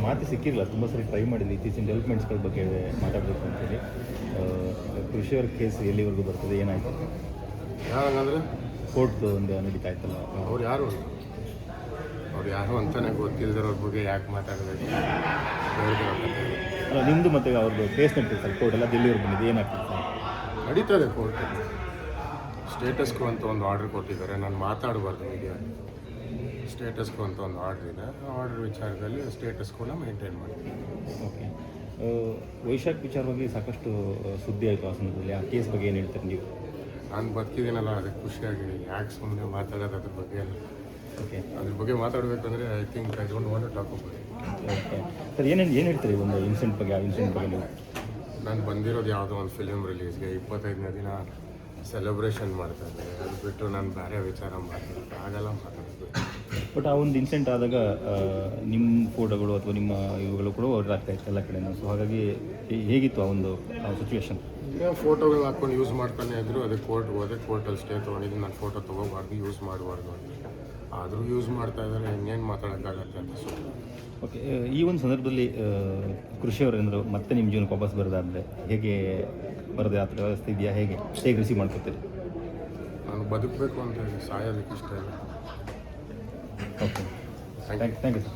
ಮಾತು ಸಿಕ್ಕಿರಲಿಲ್ಲ, ತುಂಬ ಸರಿ ಟ್ರೈ ಮಾಡಿದ್ವಿ ಇತ್ತೀಚಿನ ಡೆವಲಪ್ಮೆಂಟ್ಸ್ಗಳ ಬಗ್ಗೆ ಮಾತಾಡಬೇಕು ಅಂತೇಳಿ. ಕೃಷಿಯವರ ಕೇಸ್ ಎಲ್ಲಿವರೆಗೂ ಬರ್ತದೆ, ಏನಾಯಿತು? ಯಾರಂಗಂದ್ರೆ ಕೋರ್ಟ್ ಒಂದು ನಡೀತಾ ಇತ್ತಲ್ಲ. ಅವ್ರು ಯಾರು ಅಂತಲೇ ಗೊತ್ತಿಲ್ಲದಿರೋರ ಬಗ್ಗೆ ಯಾಕೆ ಮಾತಾಡಬೇಕು? ಅಲ್ಲ, ನಿಮ್ಮದು ಮತ್ತು ಅವ್ರದ್ದು ಕೇಸ್ ನಡೀತದೆ ಸರ್, ಕೋರ್ಟ್ ಎಲ್ಲ ಡೆಲ್ಲಿವರೆಗೆ ಬಂದಿದೆ, ಏನಾಗ್ತದೆ ಸರ್? ನಡೀತದೆ ಕೋರ್ಟ್. ಸ್ಟೇಟಸ್ಗೂ ಅಂತ ಒಂದು ಆರ್ಡ್ರ್ ಕೊಟ್ಟಿದ್ದಾರೆ, ನಾನು ಮಾತಾಡಬಾರ್ದು ಮೀಡಿಯಾ. ಸ್ಟೇಟಸ್ಗೂ ಅಂತ ಒಂದು ಆರ್ಡ್ರ್ ಇದೆ, ಆರ್ಡ್ರ್ ವಿಚಾರದಲ್ಲಿ ಸ್ಟೇಟಸ್ಗಳನ್ನ ಮೇಂಟೈನ್ ಮಾಡ್ತೀನಿ. ಓಕೆ. ವೈಶಾಖ್ ವಿಚಾರವಾಗಿ ಸಾಕಷ್ಟು ಸುದ್ದಿ ಆಯಿತು ಆ ಸಂದರ್ಭದಲ್ಲಿ. ಆ ಕೇಸ್ ಬಗ್ಗೆ ಏನು ಹೇಳ್ತಾರೆ ನೀವು? ನಾನು ಬದುಕಿದ್ದೀನಲ್ಲ, ಅದಕ್ಕೆ ಖುಷಿಯಾಗಿದ್ದೀನಿ. ಯಾಕೆ ಸುಮ್ಮನೆ ಮಾತಾಡೋದು ಅದ್ರ ಬಗ್ಗೆ ಎಲ್ಲ? ಓಕೆ. ಅದ್ರ ಬಗ್ಗೆ ಮಾತಾಡಬೇಕಂದ್ರೆ I think I don't want to talk about it. Okay sir, ಏನು ಹೇಳ್ತೀರಿ ಒಂದು ಇನ್ಸಿಡೆಂಟ್ ಬಗ್ಗೆ? ಆ ಇನ್ಸಿಡೆಂಟ್ ಬಗ್ಗೆ ನೀವು? ನಾನು ಬಂದಿರೋದು ಯಾವುದೋ ಒಂದು ಫಿಲಿಮ್ ರಿಲೀಸ್ಗೆ 25ನೇ ದಿನ ಸೆಲೆಬ್ರೇಷನ್ ಮಾಡ್ತಾ ಇದ್ದಾರೆ. ಅದು ಬಿಟ್ಟು ನಾನು ಬೇರೆ ವಿಚಾರ ಮಾತಾಡೋದು ಆಗಲ್ಲ, ಮಾತಾಡೋದು. ಬಟ್ ಆ ಒಂದು ಇನ್ಸಿಡೆಂಟ್ ಆದಾಗ ನಿಮ್ಮ ಫೋಟೋಗಳು ಅಥವಾ ನಿಮ್ಮ ಇವುಗಳು ಕೂಡ ಹೊರಟಾಗ್ತಾ ಇತ್ತು ಎಲ್ಲ ಕಡೆನೂ. ಸೊ ಹಾಗಾಗಿ ಹೇಗಿತ್ತು ಆ ಒಂದು ಸಿಚುವೇಶನ್? ಫೋಟೋಗಳನ್ನ ಹಾಕ್ಕೊಂಡು ಯೂಸ್ ಮಾಡ್ತಾನೆ ಇದ್ರು. ಅದಕ್ಕೆ ಕೋರ್ಟ್ಗೆ ಹೋದೆ, ಕೋರ್ಟಲ್ಲಿ ಸ್ಟೇ ತೊಗೊಂಡಿದ್ದು. ನಾನು ಫೋಟೋ ತೊಗೋಬಾರ್ದು, ಯೂಸ್ ಮಾಡಬಾರ್ದು ಅಂತ. ಆದರೂ ಯೂಸ್ ಮಾಡ್ತಾ ಇದ್ದಾರೆ, ಇನ್ನೇನು ಮಾತಾಡೋಕ್ಕಾಗತ್ತೆ ಅಂತ ಸುಮ್ಮನೆ. ಓಕೆ. ಈ ಒಂದು ಸಂದರ್ಭದಲ್ಲಿ ಕೃಷಿಯವರೇಂದರು ಮತ್ತೆ ನಿಮ್ಮ ಜೀವನಕ್ಕೆ ವಾಪಸ್ ಬರೋದಾದರೆ ಹೇಗೆ ಬರೋದೇ? ಆ ಥರ ವ್ಯವಸ್ಥೆ ಇದೆಯಾ? ಹೇಗೆ ರಿಸೀವ್ ಮಾಡ್ಕೊತೀರಿ? ನಾನು ಬದುಕಬೇಕು ಅಂತ ಸಾಯೋದಕ್ಕೆ ಇಷ್ಟ ಇಲ್ಲ. Okay, thank you sir.